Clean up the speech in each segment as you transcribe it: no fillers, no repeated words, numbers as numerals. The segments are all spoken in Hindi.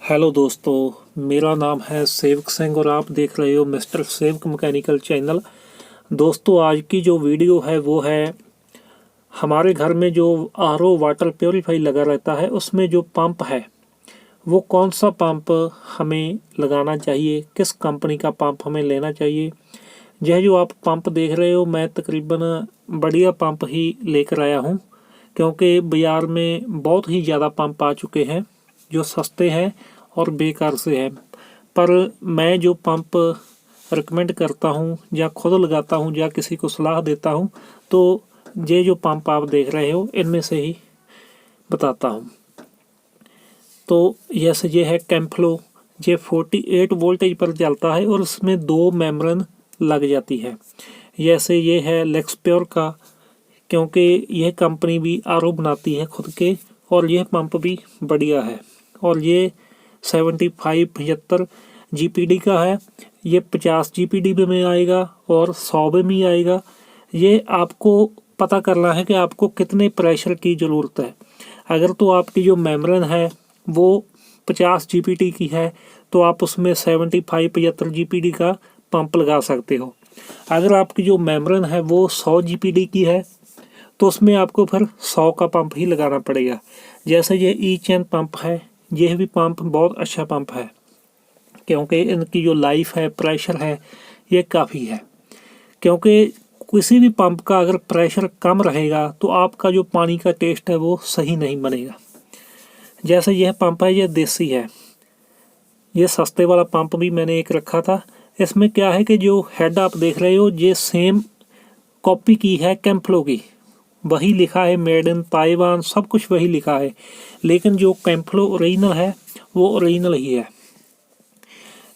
हेलो दोस्तों, मेरा नाम है सेवक सिंह और आप देख रहे हो मिस्टर सेवक मैकेनिकल चैनल। दोस्तों, आज की जो वीडियो है वो है हमारे घर में जो आरओ वाटर प्योरीफाई लगा रहता है उसमें जो पंप है वो कौन सा पंप हमें लगाना चाहिए, किस कंपनी का पंप हमें लेना चाहिए। यह जो आप पंप देख रहे हो मैं तकरीबन बढ़िया पंप ही लेकर आया हूँ, क्योंकि बाज़ार में बहुत ही ज़्यादा पंप आ चुके हैं जो सस्ते हैं और बेकार से हैं। पर मैं जो पंप रिकमेंड करता हूँ या खुद लगाता हूँ या किसी को सलाह देता हूँ, तो ये जो पंप आप देख रहे हो इनमें से ही बताता हूँ। तो जैसे ये है कैम्फ्लो, ये 48 वोल्टेज पर चलता है और उसमें 2 मेम्ब्रेन लग जाती है। जैसे ये है लेक्सप्योर का, क्योंकि यह कंपनी भी आरओ बनाती है खुद के और यह पंप भी बढ़िया है। और ये 75-75 जीपीडी का है। ये 50 जीपीडी में आएगा और 100 में भी आएगा। ये आपको पता करना है कि आपको कितने प्रेशर की ज़रूरत है। अगर तो आपकी जो मेम्ब्रेन है वो 50 जीपीडी की है तो आप उसमें 75-75 जीपीडी का पंप लगा सकते हो। अगर आपकी जो मेम्ब्रेन है वो 100 जीपीडी की है तो उसमें आपको फिर 100 का पंप ही लगाना पड़ेगा। जैसे ये ई-चेन पंप है, यह भी पंप बहुत अच्छा पंप है, क्योंकि इनकी जो लाइफ है, प्रेशर है, ये काफ़ी है। क्योंकि किसी भी पंप का अगर प्रेशर कम रहेगा तो आपका जो पानी का टेस्ट है वो सही नहीं बनेगा। जैसे यह पंप है, ये देसी है। ये सस्ते वाला पंप भी मैंने एक रखा था। इसमें क्या है कि जो हेड आप देख रहे हो ये सेम कॉपी की है कैम्फ्लो की, वही लिखा है मेड इन ताइवान, सब कुछ वही लिखा है। लेकिन जो कैम्फ्लो ओरिजिनल है वो ओरिजिनल ही है।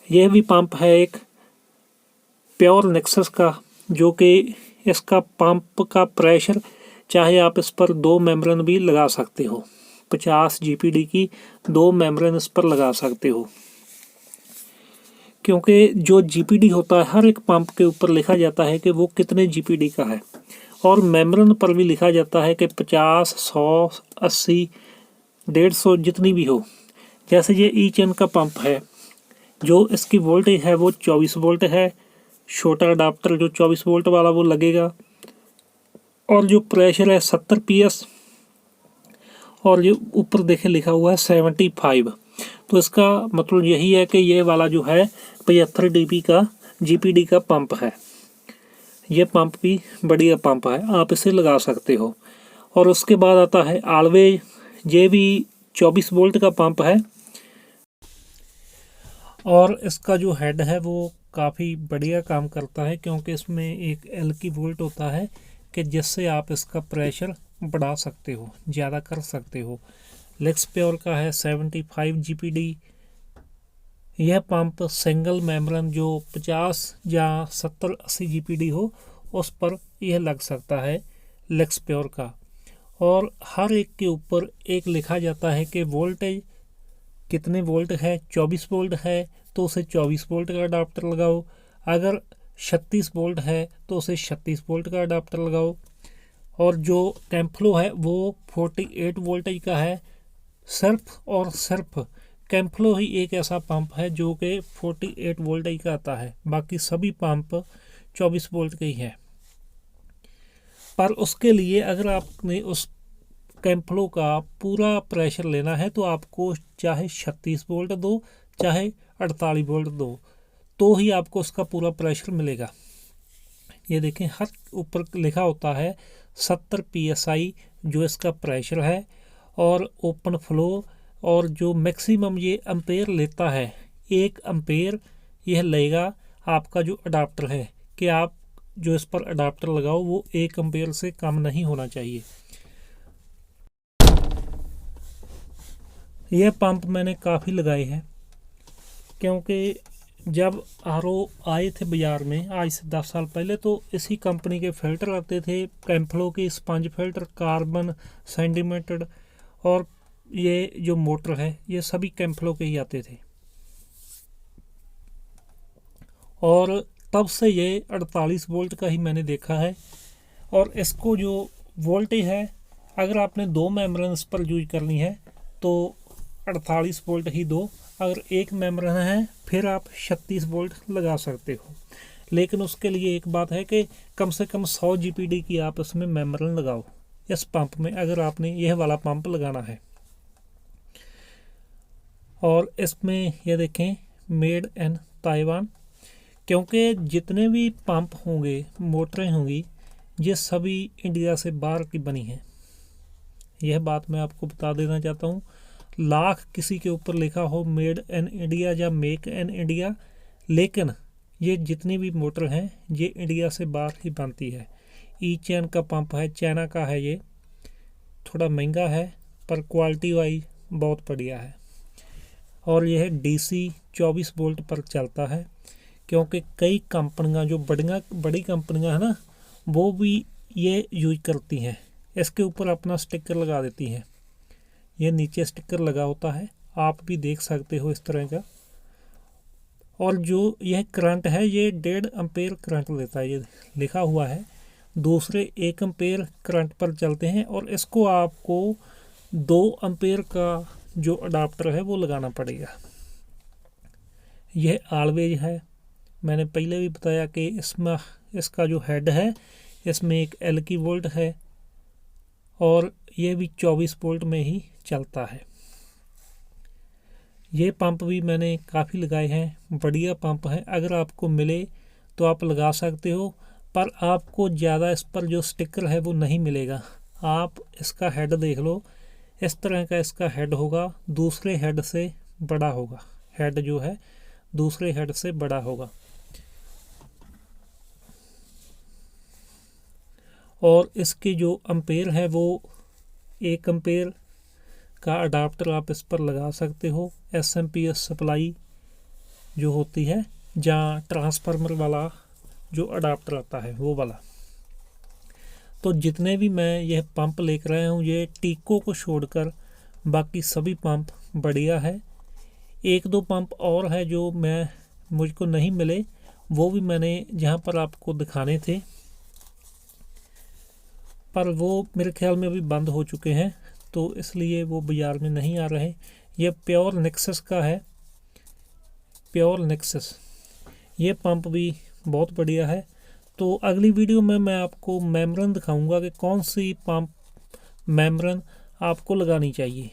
यह भी पंप है एक प्योर नेक्सस का, जो कि इसका पंप का प्रेशर चाहे आप इस पर 2 मेम्ब्रेन भी लगा सकते हो। 50 जीपीडी की 2 मेम्ब्रेन इस पर लगा सकते हो, क्योंकि जो जीपीडी होता है हर एक पंप के ऊपर लिखा जाता है कि वो कितने जीपीडी का है, और मेम्ब्रेन पर भी लिखा जाता है कि 50, 100, 80, 150 जितनी भी हो। जैसे ये ई-चेन का पंप है, जो इसकी वोल्टेज है वो 24 वोल्ट है। छोटा अडाप्टर जो 24 वोल्ट वाला वो लगेगा, और जो प्रेशर है 70 पीएस, और ये ऊपर देखे लिखा हुआ है 75। तो इसका मतलब यही है कि ये वाला जो है 75 डीपी का जीपीडी का पंप है। ये पंप भी बढ़िया पंप है, आप इसे लगा सकते हो। और उसके बाद आता है ऑलवेज, ये भी 24 वोल्ट का पंप है, और इसका जो हेड है वो काफ़ी बढ़िया काम करता है, क्योंकि इसमें एक एल की वोल्ट होता है कि जिससे आप इसका प्रेशर बढ़ा सकते हो, ज़्यादा कर सकते हो। लेक्सप्योर का है 75 जीपीडी। यह पंप सिंगल मेम्ब्रेन जो 50 या 70-80 जीपीडी हो उस पर यह लग सकता है लेक्सप्योर का। और हर एक के ऊपर एक लिखा जाता है कि वोल्टेज कितने वोल्ट है। 24 वोल्ट है तो उसे 24 वोल्ट का अडाप्टर लगाओ। अगर 36 वोल्ट है तो उसे 36 वोल्ट का अडाप्टर लगाओ। और जो कैम्फ्लो है वो 48 वोल्टेज का है। सिर्फ और सिर्फ कैम्फ्लो ही एक ऐसा पंप है जो कि 48 वोल्टेज का आता है, बाकी सभी पंप 24 वोल्ट के ही है। पर उसके लिए अगर आपने उस कैम्फ्लो का पूरा प्रेशर लेना है तो आपको चाहे 36 वोल्ट दो चाहे 48 वोल्ट दो, तो ही आपको उसका पूरा प्रेशर मिलेगा। ये देखें, हर ऊपर लिखा होता है 70 psi जो इसका प्रेशर है, और ओपन फ्लो, और जो मैक्सिमम ये एम्पेयर लेता है 1 एम्पेयर यह लेगा आपका जो अडाप्टर है, कि आप जो इस पर अडाप्टर लगाओ वो 1 एम्पेयर से कम नहीं होना चाहिए। यह पंप मैंने काफ़ी लगाए हैं, क्योंकि जब आरओ आए थे बाज़ार में आज से 10 साल पहले तो इसी कंपनी के फ़िल्टर आते थे। कैम्फ्लो की स्पंज फ़िल्टर, कार्बन, सेंटीमीटर, और ये जो मोटर है ये सभी कैम्फ्लो के ही आते थे। और तब से ये 48 वोल्ट का ही मैंने देखा है। और इसको जो वोल्टेज है, अगर आपने 2 मेम्ब्रेन पर यूज करनी है तो 48 वोल्ट ही दो। अगर एक मेम्ब्रेन है फिर आप 36 वोल्ट लगा सकते हो, लेकिन उसके लिए एक बात है कि कम से कम 100 GPD की आप इसमें मेम्ब्रेन लगाओ इस पंप में, अगर आपने यह वाला पंप लगाना है। और इसमें ये देखें मेड इन ताइवान, क्योंकि जितने भी पंप होंगे, मोटरें होंगी, ये सभी इंडिया से बाहर की बनी हैं। यह बात मैं आपको बता देना चाहता हूँ। लाख किसी के ऊपर लिखा हो मेड इन इंडिया या मेक इन इंडिया, लेकिन ये जितनी भी मोटर हैं ये इंडिया से बाहर ही बनती है। ई चैन का पंप है, चाइना का है। ये थोड़ा महंगा है पर क्वालिटी वाइज बहुत बढ़िया है। और यह DC 24 वोल्ट पर चलता है, क्योंकि कई कंपनियां जो बड़ी कंपनियां हैं ना, वो भी ये यूज करती हैं। इसके ऊपर अपना स्टिकर लगा देती हैं। ये नीचे स्टिकर लगा होता है, आप भी देख सकते हो इस तरह का। और जो यह करंट है ये 1.5 एम्पेयर करंट लेता है, ये लिखा हुआ है। दूसरे 1 एम्पेयर करंट पर चलते हैं, और इसको आपको 2 एम्पेयर का जो अडाप्टर है वो लगाना पड़ेगा। यह ऑलवेज है। मैंने पहले भी बताया कि इसमें इसका जो हेड है इसमें एक L की वोल्ट है, और ये भी 24 वोल्ट में ही चलता है। ये पंप भी मैंने काफ़ी लगाए हैं, बढ़िया पंप है। अगर आपको मिले तो आप लगा सकते हो, पर आपको ज़्यादा इस पर जो स्टिकर है वो नहीं मिलेगा। आप इसका हेड देख लो, इस तरह का इसका हेड होगा, दूसरे हेड से बड़ा होगा। हेड जो है दूसरे हेड से बड़ा होगा। और इसके जो एम्पेयर है वो 1 एम्पेयर का अडाप्टर आप इस पर लगा सकते हो। SMPS सप्लाई जो होती है, जहाँ ट्रांसफार्मर वाला जो अडाप्टर आता है वो वाला। तो जितने भी मैं यह पंप लेकर आया हूँ, ये टीको को छोड़कर बाकी सभी पंप बढ़िया है। 1-2 पंप और है जो मुझको नहीं मिले, वो भी मैंने जहाँ पर आपको दिखाने थे, पर वो मेरे ख्याल में अभी बंद हो चुके हैं, तो इसलिए वो बाज़ार में नहीं आ रहे। ये प्योर नेक्सस का है, प्योर नेक्सस। ये पंप भी बहुत बढ़िया है। तो अगली वीडियो में मैं आपको मेम्ब्रेन दिखाऊंगा कि कौन सी पंप मेम्ब्रेन आपको लगानी चाहिए।